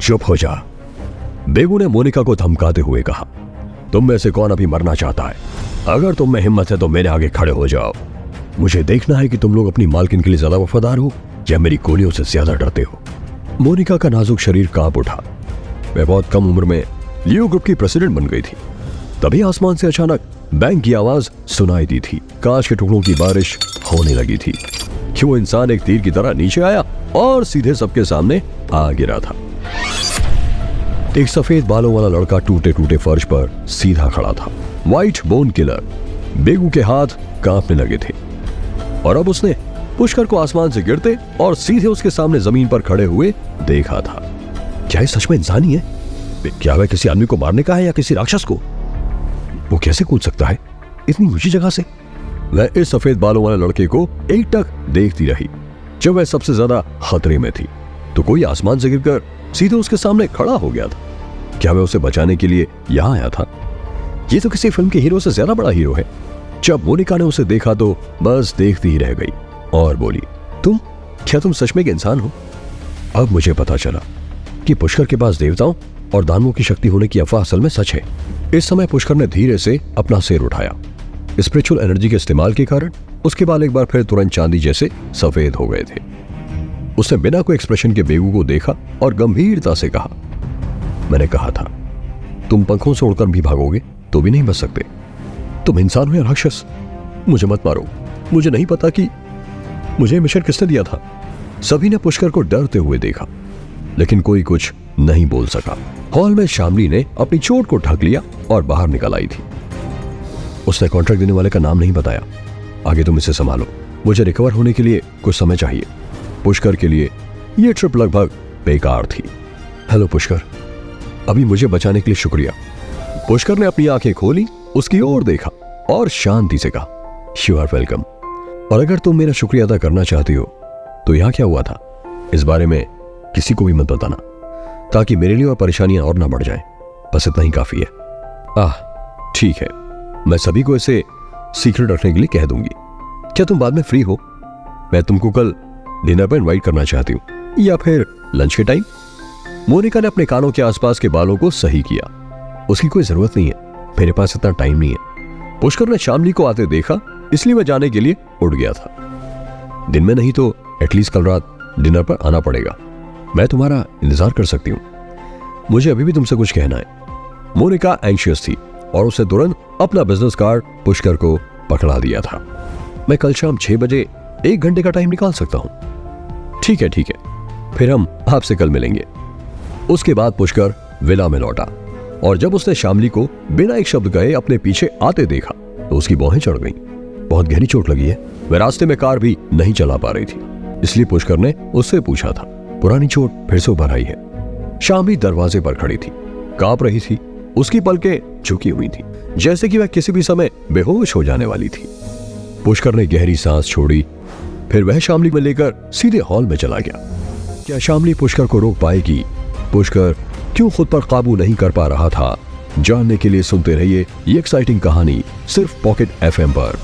चुप हो जा, बेगू ने मोनिका को धमकाते हुए कहा। तुम में से कौन अभी मरना चाहता है? अगर तुम में हिम्मत है तो मेरे आगे खड़े हो जाओ। मुझे देखना है कि तुम लोग अपनी मालकिन के लिए ज्यादा वफादार हो या मेरी गोलियों से ज्यादा डरते हो। मोनिका का नाजुक शरीर कांप उठा। वह बहुत कम उम्र में लियो ग्रुप की प्रेसिडेंट बन गई थी। तभी आसमान से अचानक बैंग की आवाज सुनाई दी थी। कांच के टुकड़ों की बारिश होने लगी थी कि वो इंसान एक तीर की तरह नीचे आया और सीधे सबके सामने आ गिरा था। एक सफेद बालों वाला लड़का टूटे टूटे फर्श पर सीधा खड़ा था। White bone killer. बेगू के हाथ कांपने लगे थे और अब उसने पुष्कर को आसमान से गिरते और सीधे उसके सामने जमीन पर खड़े हुए देखा था। क्या ये सच में इंसान ही है? क्या वह किसी आदमी को मारने का है या किसी राक्षस को? वो कैसे कूद सकता है इतनी ऊंची जगह से? वह इस सफेद बालों वाले लड़के को एकटक देखती रही। जब वह सबसे ज्यादा खतरे में थी तो कोई आसमान से गिरकर सीधे उसके सामने खड़ा हो गया था। क्या वह उसे बचाने के लिए यहां आया था? ये तो किसी फिल्म के हीरो से ज्यादा बड़ा हीरो है। जब मोनिका ने उसे देखा तो बस देखती ही रह गई और बोली, क्या तुम सच में एक इंसान हो? अब मुझे पता चला कि पुष्कर के पास देवताओं और दानवों की शक्ति होने की अफवाह असल में सच है। इस समय पुष्कर ने धीरे से अपना सिर उठाया। स्पिरिचुअल एनर्जी के इस्तेमाल के कारण उसके बाल एक बार फिर तुरंत चांदी जैसे सफेद हो गए थे। उसने बिना कोई एक्सप्रेशन के बेगू को देखा और गंभीरता से कहा, मैंने कहा था तुम पंखों से उड़कर भी भागोगे तो भी नहीं बच सकते। तुम इंसान हो या राक्षस, मुझे मत मारो। मुझे नहीं पता कि मुझे मिशन किसने दिया था। सभी ने पुष्कर को डरते हुए देखा लेकिन कोई कुछ नहीं बोल सका। हॉल में शामली ने अपनी चोट को ढक लिया और बाहर निकल आई थी। उसने कॉन्ट्रैक्ट देने वाले का नाम नहीं बताया। आगे तुम इसे संभालो, मुझे रिकवर होने के लिए कुछ समय चाहिए। पुष्कर के लिए यह ट्रिप लगभग बेकार थी। हेलो पुष्कर, अभी मुझे बचाने के लिए शुक्रिया। पुष्कर ने अपनी आंखें खोली, उसकी ओर देखा और शांति से कहा, यू आर वेलकम। और अगर तुम मेरा शुक्रिया अदा करना चाहती हो तो यहां क्या हुआ था इस बारे में किसी को भी मत बताना, ताकि मेरे लिए और परेशानियां और ना बढ़ जाएं। बस इतना ही काफी है। ठीक है, मैं सभी को इसे सीक्रेट रखने के लिए कह दूंगी। क्या तुम बाद में फ्री हो? मैं तुमको कल डिनर पर इनवाइट करना चाहती हूँ या फिर लंच के टाइम। मोनिका ने अपने कानों के आसपास के बालों को सही किया। उसकी कोई जरूरत नहीं है, मेरे पास इतना टाइम नहीं है। पुष्कर ने शामली को आते देखा इसलिए वह जाने के लिए उठ गया था। दिन में नहीं तो एटलीस्ट कल रात डिनर पर आना पड़ेगा। मैं तुम्हारा इंतजार कर सकती हूँ। मुझे अभी भी तुमसे कुछ कहना है। मोनिका एंशियस थी और उसने तुरंत अपना बिजनेस कार्ड पुष्कर को पकड़ा दिया था। मैं कल शाम 6 बजे 1 घंटे का टाइम निकाल सकता हूँ। ठीक है, फिर हम आपसे कल मिलेंगे। उसके बाद पुष्कर विला में लौटा और जब उसने शामली को बिना एक शब्द कहे अपने पीछे आते देखा तो उसकी भौहें चढ़ गईं। बहुत गहरी चोट लगी है। वह रास्ते में कार भी नहीं चला पा रही थी, इसलिए पुष्कर ने उससे पूछा था, पुरानी चोट फिर से उभर आई है? शामली दरवाजे पर खड़ी थी, कांप रही थी। उसकी पलकें झुकी हुई थी जैसे कि वह किसी भी समय बेहोश हो जाने वाली थी। पुष्कर ने गहरी सांस छोड़ी, फिर वह शामली में लेकर सीधे हॉल में चला गया। क्या शामली पुष्कर को रोक पाएगी? पुष्कर क्यों खुद पर काबू नहीं कर पा रहा था? जानने के लिए सुनते रहिए ये एक्साइटिंग कहानी सिर्फ पॉकेट FM पर।